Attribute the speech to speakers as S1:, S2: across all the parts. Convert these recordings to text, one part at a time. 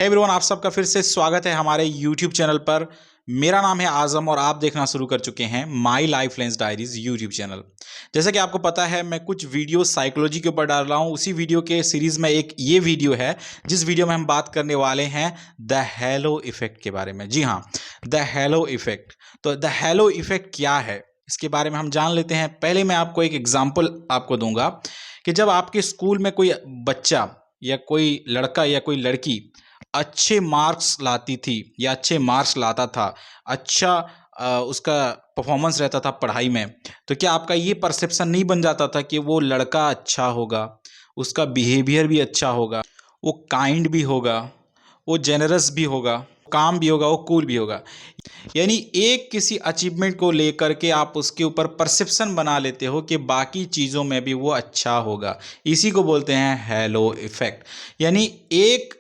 S1: Everyone, आप सबका फिर से स्वागत है हमारे YouTube चैनल पर। मेरा नाम है आजम और आप देखना शुरू कर चुके हैं my life lens diaries YouTube channel. जैसा कि आपको पता है, मैं कुछ वीडियो साइकोलॉजी के ऊपर डाल रहा हूं। उसी वीडियो के सीरीज में एक ये वीडियो है जिस वीडियो में हम बात करने वाले हैं द हेलो इफेक्ट के बारे में। जी हाँ, द हेलो इफेक्ट। तो द हेलो इफेक्ट क्या है, इसके बारे में हम जान लेते हैं। पहले मैं आपको एक एग्जाम्पल आपको दूंगा कि जब आपके स्कूल में कोई बच्चा या कोई लड़का या कोई लड़की अच्छे मार्क्स लाती थी या अच्छे मार्क्स लाता था, अच्छा उसका परफॉर्मेंस रहता था पढ़ाई में, तो क्या आपका ये परसेप्शन नहीं बन जाता था कि वो लड़का अच्छा होगा, उसका बिहेवियर भी अच्छा होगा, वो काइंड भी होगा, वो जेनरस भी होगा, काम भी होगा, वो कूल भी होगा। यानी एक किसी अचीवमेंट को लेकर के आप उसके ऊपर परसेप्शन बना लेते हो कि बाकी चीज़ों में भी वो अच्छा होगा। इसी को बोलते हैं हेलो इफेक्ट। यानी एक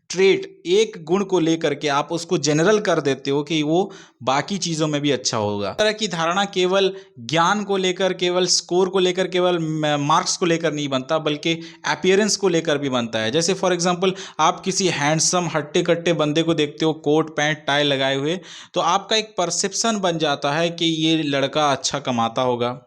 S1: ट्रेट, एक गुण को लेकर के आप उसको जनरल कर देते हो कि वो बाकी चीज़ों में भी अच्छा होगा। इस तरह की धारणा केवल ज्ञान को लेकर, केवल स्कोर को लेकर, केवल मार्क्स को लेकर नहीं बनता, बल्कि अपीयरेंस को लेकर भी बनता है। जैसे फॉर एग्जांपल, आप किसी हैंडसम हट्टे कट्टे बंदे को देखते हो कोट पैंट टाई लगाए हुए, तो आपका एक परसेप्शन बन जाता है कि ये लड़का अच्छा कमाता होगा,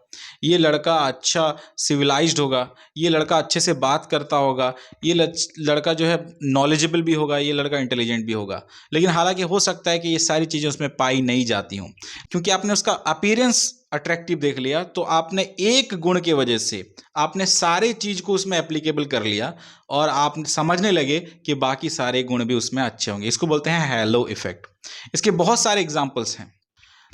S1: ये लड़का अच्छा सिविलाइज्ड होगा, ये लड़का अच्छे से बात करता होगा, ये लड़का जो है नॉलेजेबल भी होगा, ये लड़का इंटेलिजेंट भी होगा। लेकिन हालांकि हो सकता है कि ये सारी चीज़ें उसमें पाई नहीं जाती हों, क्योंकि आपने उसका अपीयरेंस अट्रैक्टिव देख लिया, तो आपने एक गुण के वजह से आपने सारे चीज़ को उसमें एप्लीकेबल कर लिया और आप समझने लगे कि बाकी सारे गुण भी उसमें अच्छे होंगे। इसको बोलते हैं हेलो इफेक्ट। इसके बहुत सारे एग्जाम्पल्स हैं।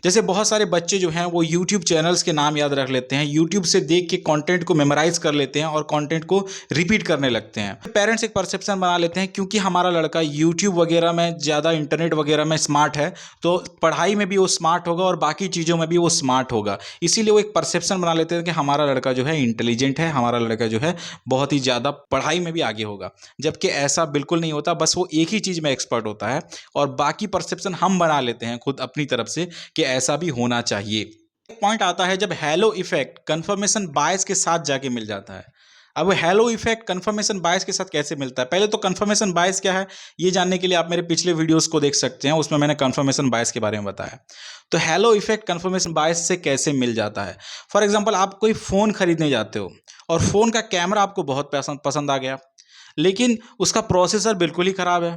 S1: जैसे बहुत सारे बच्चे जो हैं वो YouTube चैनल्स के नाम याद रख लेते हैं, YouTube से देख के कंटेंट को मेमोराइज कर लेते हैं और कंटेंट को रिपीट करने लगते हैं। पेरेंट्स एक परसेप्शन बना लेते हैं क्योंकि हमारा लड़का YouTube वगैरह में ज़्यादा, इंटरनेट वगैरह में स्मार्ट है, तो पढ़ाई में भी वो स्मार्ट होगा और बाकी चीज़ों में भी वो स्मार्ट होगा। इसीलिए वो एक परसेप्शन बना लेते हैं कि हमारा लड़का जो है इंटेलिजेंट है, हमारा लड़का जो है बहुत ही ज़्यादा पढ़ाई में भी आगे होगा। जबकि ऐसा बिल्कुल नहीं होता, बस वो एक ही चीज़ में एक्सपर्ट होता है और बाकी परसेप्शन हम बना लेते हैं खुद अपनी तरफ से कि ऐसा भी होना चाहिए। एक पॉइंट आता है जब हेलो इफेक्ट कंफर्मेशन बायस के साथ जाके मिल जाता है। अब हेलो इफेक्ट कंफर्मेशन बायस के साथ कैसे मिलता है? पहले तो कंफर्मेशन बायस क्या है ये जानने के लिए आप मेरे पिछले वीडियोस को देख सकते हैं, उसमें मैंने कंफर्मेशन बायस के बारे में बताया। तो हेलो इफेक्ट कंफर्मेशन बायस से कैसे मिल जाता है? फॉर एग्जांपल, आप कोई फ़ोन खरीदने जाते हो और फ़ोन का कैमरा आपको बहुत पसंद आ गया, लेकिन उसका प्रोसेसर बिल्कुल ही ख़राब है,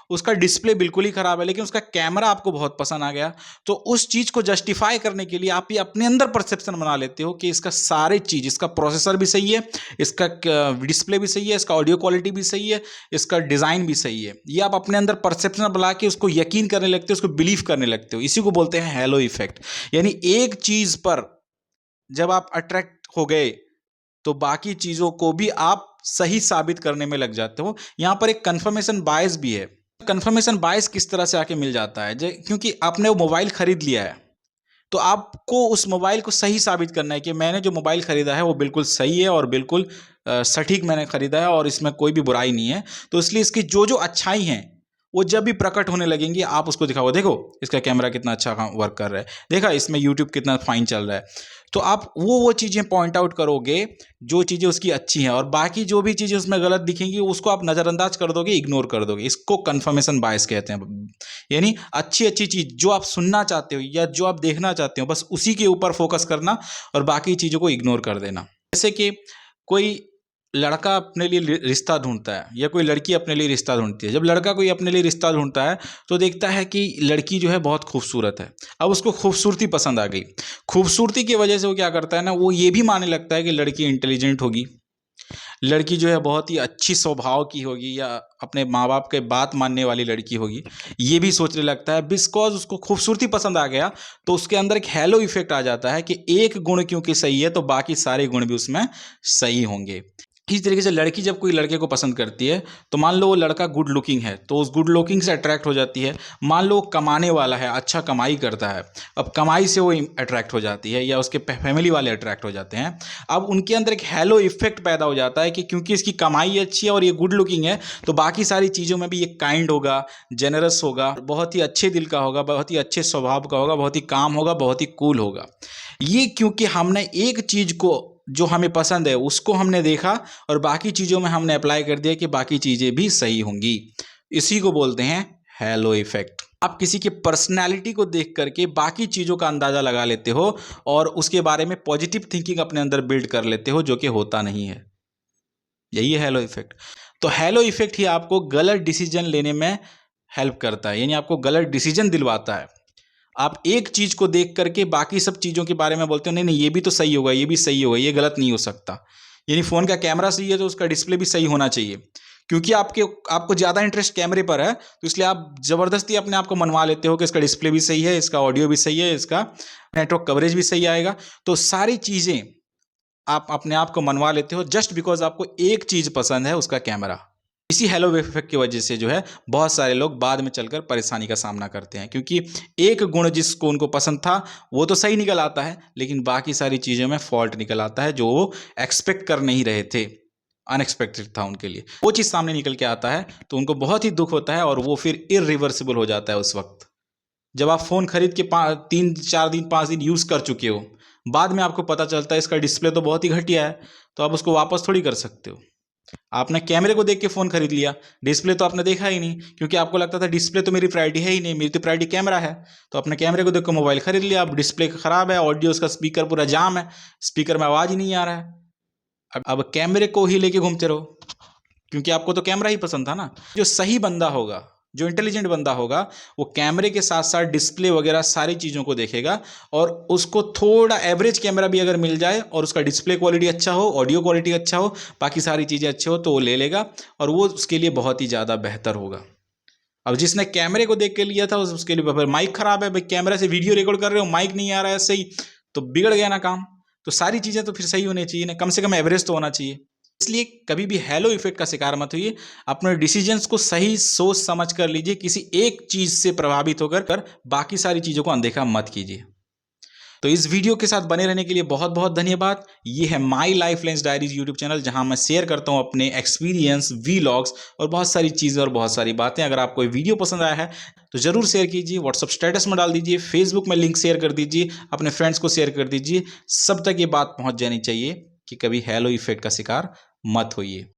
S1: उसका डिस्प्ले बिल्कुल ही ख़राब है, लेकिन उसका कैमरा आपको बहुत पसंद आ गया। तो उस चीज़ को जस्टिफाई करने के लिए आप ये अपने अंदर परसेप्शन बना लेते हो कि इसका सारे चीज़, इसका प्रोसेसर भी सही है, इसका डिस्प्ले भी सही है, इसका ऑडियो क्वालिटी भी सही है, इसका डिज़ाइन भी सही है। ये आप अपने अंदर परसेप्शन बना के उसको यकीन करने लगते हो, उसको बिलीव करने लगते हो। इसी को बोलते हैं हेलो इफेक्ट। यानी एक चीज़ पर जब आप अट्रैक्ट हो गए तो बाकी चीज़ों को भी आप सही साबित करने में लग जाते हो। यहाँ पर एक कंफर्मेशन बायस भी है। कंफर्मेशन बायस किस तरह से आके मिल जाता है? क्योंकि आपने वो मोबाइल खरीद लिया है, तो आपको उस मोबाइल को सही साबित करना है कि मैंने जो मोबाइल खरीदा है वो बिल्कुल सही है और बिल्कुल सटीक मैंने खरीदा है और इसमें कोई भी बुराई नहीं है। तो इसलिए इसकी जो जो अच्छाई हैं वो जब भी प्रकट होने लगेंगी आप उसको दिखाओ, देखो इसका कैमरा कितना अच्छा वर्क कर रहा है, देखा इसमें यूट्यूब कितना फाइन चल रहा है। तो आप वो चीज़ें पॉइंट आउट करोगे जो चीज़ें उसकी अच्छी हैं, और बाकी जो भी चीज़ें उसमें गलत दिखेंगी उसको आप नज़रअंदाज कर दोगे, इग्नोर कर दोगे। इसको कंफर्मेशन बायस कहते हैं। यानी अच्छी अच्छी चीज़ जो आप सुनना चाहते हो या जो आप देखना चाहते हो, बस उसी के ऊपर फोकस करना और बाकी चीज़ों को इग्नोर कर देना। जैसे कि कोई लड़का अपने लिए रिश्ता ढूंढता है या कोई लड़की अपने लिए रिश्ता ढूंढती है। जब लड़का कोई अपने लिए रिश्ता ढूंढता है तो देखता है कि लड़की जो है बहुत खूबसूरत है। अब उसको खूबसूरती पसंद आ गई। खूबसूरती की वजह से वो क्या करता है ना, वो ये भी मानने लगता है कि लड़की इंटेलिजेंट होगी, लड़की जो है बहुत ही अच्छी स्वभाव की होगी या अपने माँ बाप के बात मानने वाली लड़की होगी, ये भी सोचने लगता है। बिकॉज उसको खूबसूरती पसंद आ गया तो उसके अंदर एक हेलो इफेक्ट आ जाता है कि एक गुण क्योंकि सही है तो बाकी सारे गुण भी उसमें सही होंगे। इस तरीके से लड़की जब कोई लड़के को पसंद करती है तो मान लो वो लड़का गुड लुकिंग है तो उस गुड लुकिंग से अट्रैक्ट हो जाती है। मान लो वो कमाने वाला है, अच्छा कमाई करता है, अब कमाई से वो अट्रैक्ट हो जाती है या उसके फैमिली वाले अट्रैक्ट हो जाते हैं। अब उनके अंदर एक हेलो इफेक्ट पैदा हो जाता है कि क्योंकि इसकी कमाई अच्छी है और ये गुड लुकिंग है तो बाकी सारी चीज़ों में भी ये काइंड होगा, जेनरस होगा, बहुत ही अच्छे दिल का होगा, बहुत ही अच्छे स्वभाव का होगा, बहुत ही काम होगा, बहुत ही कूल होगा। ये क्योंकि हमने एक चीज़ को जो हमें पसंद है उसको हमने देखा और बाकी चीज़ों में हमने अप्लाई कर दिया कि बाकी चीज़ें भी सही होंगी। इसी को बोलते हैं हेलो इफेक्ट। आप किसी की पर्सनैलिटी को देख करके बाकी चीज़ों का अंदाज़ा लगा लेते हो और उसके बारे में पॉजिटिव थिंकिंग अपने अंदर बिल्ड कर लेते हो, जो कि होता नहीं है। यही है हेलो इफेक्ट। तो हेलो इफेक्ट ही आपको गलत डिसीजन लेने में हेल्प करता है, यानी आपको गलत डिसीजन दिलवाता है। आप एक चीज़ को देख करके बाकी सब चीज़ों के बारे में बोलते हो नहीं नहीं ये भी तो सही होगा, ये भी सही होगा, ये गलत नहीं हो सकता। यानी फ़ोन का कैमरा सही है तो उसका डिस्प्ले भी सही होना चाहिए। क्योंकि आपको ज़्यादा इंटरेस्ट कैमरे पर है, तो इसलिए आप ज़बरदस्ती अपने आप को मनवा लेते हो कि इसका डिस्प्ले भी सही है, इसका ऑडियो भी सही है, इसका नेटवर्क कवरेज भी सही आएगा। तो सारी चीज़ें आप अपने आप को मनवा लेते हो जस्ट बिकॉज आपको एक चीज़ पसंद है, उसका कैमरा। इसी हेलो इफेक्ट की वजह से जो है बहुत सारे लोग बाद में चलकर परेशानी का सामना करते हैं, क्योंकि एक गुण जिसको उनको पसंद था वो तो सही निकल आता है, लेकिन बाकी सारी चीज़ों में फॉल्ट निकल आता है जो वो एक्सपेक्ट कर नहीं रहे थे। अनएक्सपेक्टेड था उनके लिए, वो चीज़ सामने निकल के आता है तो उनको बहुत ही दुख होता है और वो फिर इरिवर्सिबल हो जाता है उस वक्त। जब आप फ़ोन खरीद के 3-4 दिन 5 दिन यूज़ कर चुके हो, बाद में आपको पता चलता है इसका डिस्प्ले तो बहुत ही घटिया है, तो आप उसको वापस थोड़ी कर सकते हो। आपने कैमरे को देख के फ़ोन खरीद लिया, डिस्प्ले तो आपने देखा ही नहीं, क्योंकि आपको लगता था डिस्प्ले तो मेरी प्रायोरिटी है ही नहीं, मेरी तो प्रायोरिटी कैमरा है। तो आपने कैमरे को देख के मोबाइल खरीद लिया, अब डिस्प्ले ख़राब है, ऑडियो उसका स्पीकर पूरा जाम है, स्पीकर में आवाज़ ही नहीं आ रहा है। अब कैमरे को ही लेके घूमते रहो, क्योंकि आपको तो कैमरा ही पसंद था ना। जो सही बंदा होगा, जो इंटेलिजेंट बंदा होगा, वो कैमरे के साथ साथ डिस्प्ले वगैरह सारी चीज़ों को देखेगा, और उसको थोड़ा एवरेज कैमरा भी अगर मिल जाए और उसका डिस्प्ले क्वालिटी अच्छा हो, ऑडियो क्वालिटी अच्छा हो, बाकी सारी चीज़ें अच्छे हो, तो वो ले लेगा और वो उसके लिए बहुत ही ज़्यादा बेहतर होगा। अब जिसने कैमरे को देख के लिया था उसके लिए माइक ख़राब है, भाई कैमरा से वीडियो रिकॉर्ड कर रहे हो, माइक नहीं आ रहा है सही, तो बिगड़ गया ना काम। तो सारी चीज़ें तो फिर सही होनी चाहिए ना, कम से कम एवरेज तो होना चाहिए। इसलिए कभी भी हेलो इफेक्ट का शिकार मत होइए। अपने डिसीजंस को सही सोच समझ कर लीजिए, किसी एक चीज़ से प्रभावित होकर बाकी सारी चीज़ों को अनदेखा मत कीजिए। तो इस वीडियो के साथ बने रहने के लिए बहुत बहुत धन्यवाद। ये है my life lens diaries YouTube channel, जहां मैं शेयर करता हूं अपने एक्सपीरियंस, वीलॉग्स और बहुत सारी चीज़ें और बहुत सारी बातें। अगर आपको ये वीडियो पसंद आया है तो ज़रूर शेयर कीजिए, व्हाट्सअप स्टेटस में डाल दीजिए, फेसबुक में लिंक शेयर कर दीजिए, अपने फ्रेंड्स को शेयर कर दीजिए। सब तक ये बात पहुँच जानी चाहिए कि कभी हेलो इफेक्ट का शिकार मत होइए।